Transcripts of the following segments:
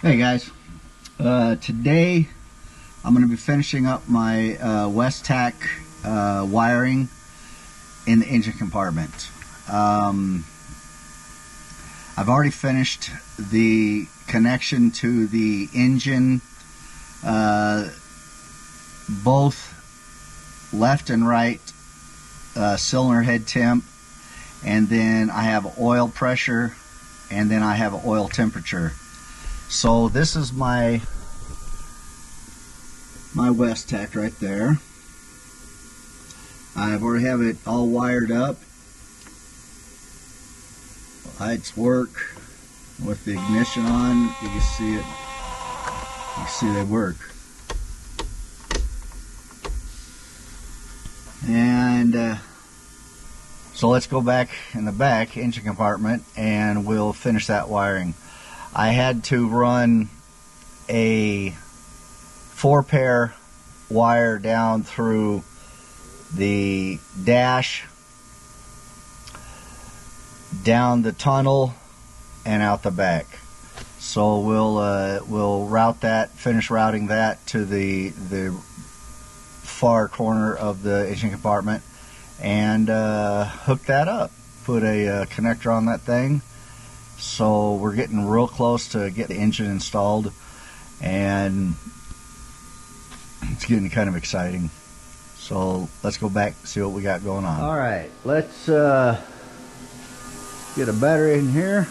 Hey guys, today I'm going to be finishing up my Westach wiring in the engine compartment. I've already finished the connection to the engine, both left and right cylinder head temp, and then I have oil pressure, and then I have oil temperature. So this is my Westach right there. I've already have it all wired up. Lights work with the ignition on. You can see it. You can see they work. And so let's go back in the back engine compartment and we'll finish that wiring. I had to run a 4-pair wire down through the dash, down the tunnel, and out the back. So we'll route that, finish routing that to the far corner of the engine compartment, and hook that up. Put a connector on that thing. So we're getting real close to get the engine installed, and it's getting kind of exciting. So let's go back and see what we got going on. All right, let's get a battery in here.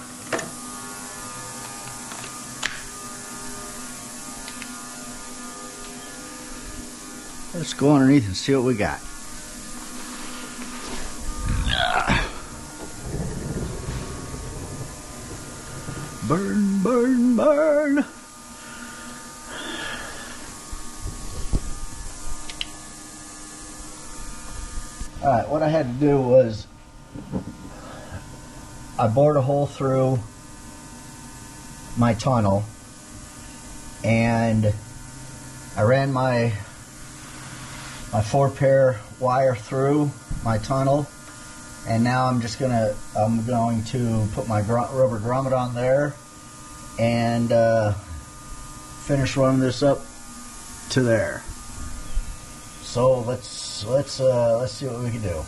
Let's go underneath and see what we got. Burn, burn, burn. Alright, what I had to do was I bored a hole through my tunnel, and I ran my 4-pair wire through my tunnel, and now I'm going to put my rubber grommet on there and finish running this up to there. So let's see what we can do.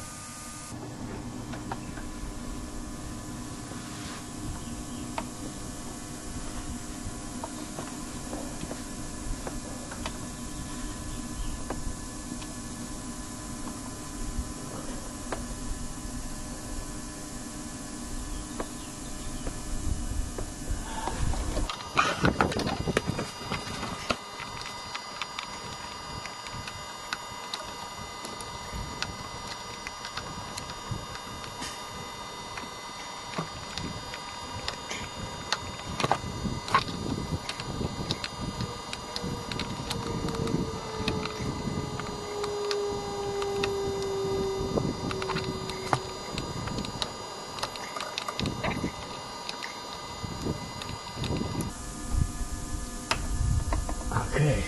Okay,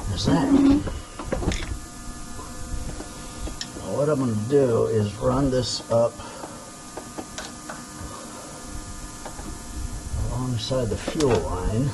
there's that. Now what I'm going to do is run this up alongside the fuel line.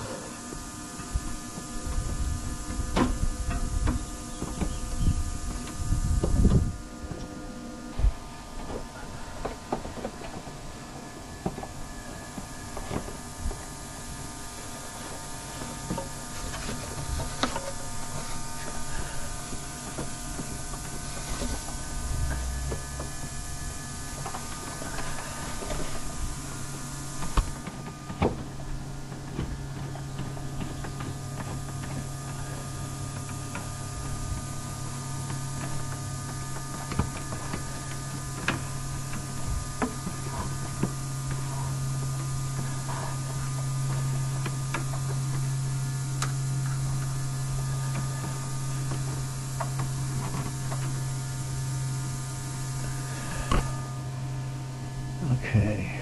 Okay.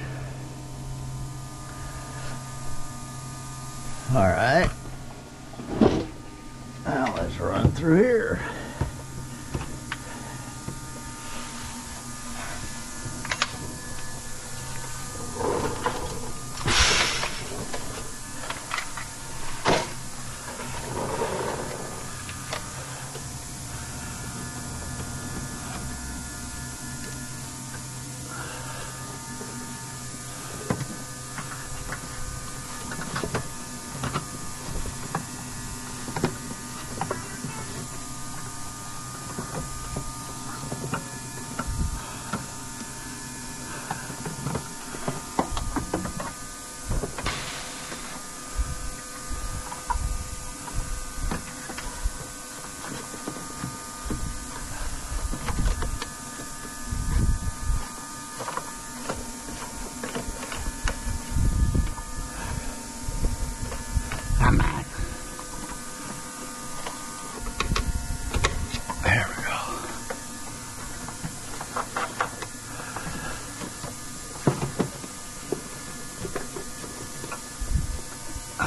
All right. Now let's run through here.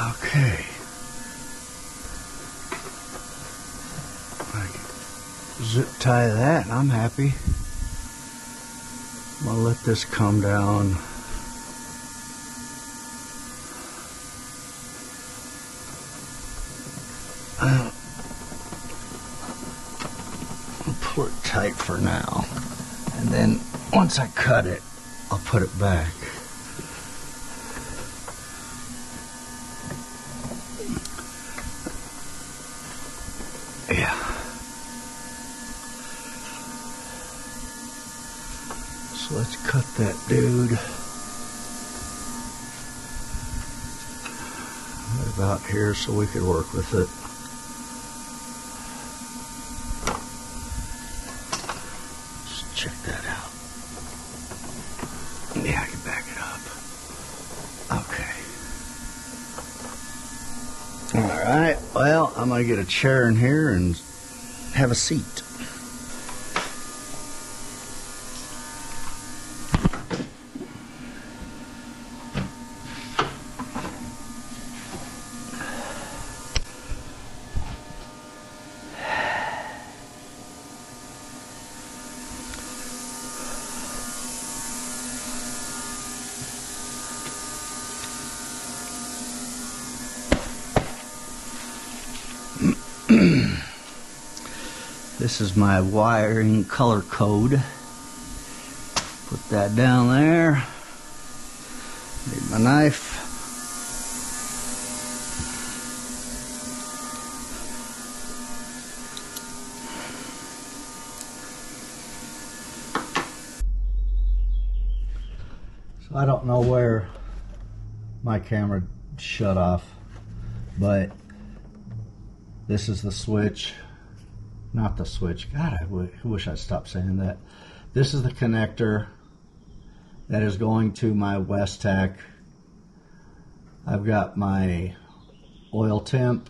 Okay. Zip tie that and I'm happy. I'm gonna let this come down. I'll pull it tight for now. And then once I cut it, I'll put it back. Yeah. So let's cut that dude. Right about here so we could work with it. Let's check that out. Yeah, I can back it up. Okay. Alright, well, I'm going to get a chair in here and have a seat. This is my wiring color code. Put that down there. Need my knife. So I don't know where my camera shut off, but this is the switch. Not the switch. God, I wish I'd stop saying that. This is the connector that is going to my Westach. I've got my oil temp,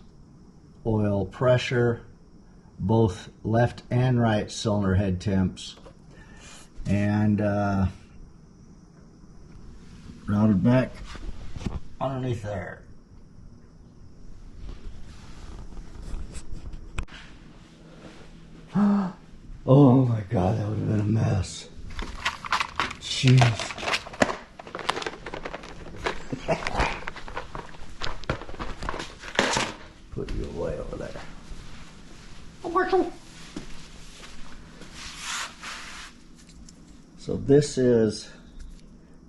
oil pressure, both left and right cylinder head temps, and routed back underneath there. Oh my God, that would have been a mess. Jeez. Put you away over there. Oh, Marshall. So this is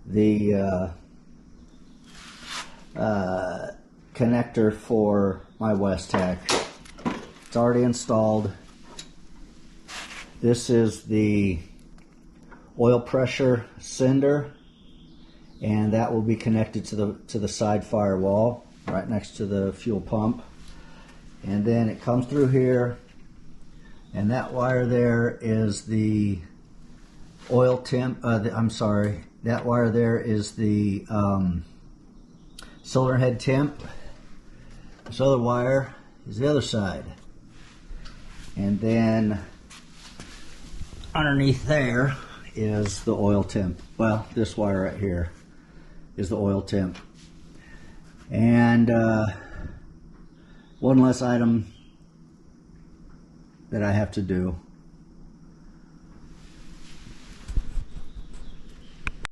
the connector for my Westach. It's already installed. This is the oil pressure sender, and that will be connected to the side firewall right next to the fuel pump. And then it comes through here, and that wire there is the oil temp. That wire there is the cylinder head temp. This other wire is the other side, and then underneath there is the oil temp. Well, this wire right here is the oil temp. And one less item that I have to do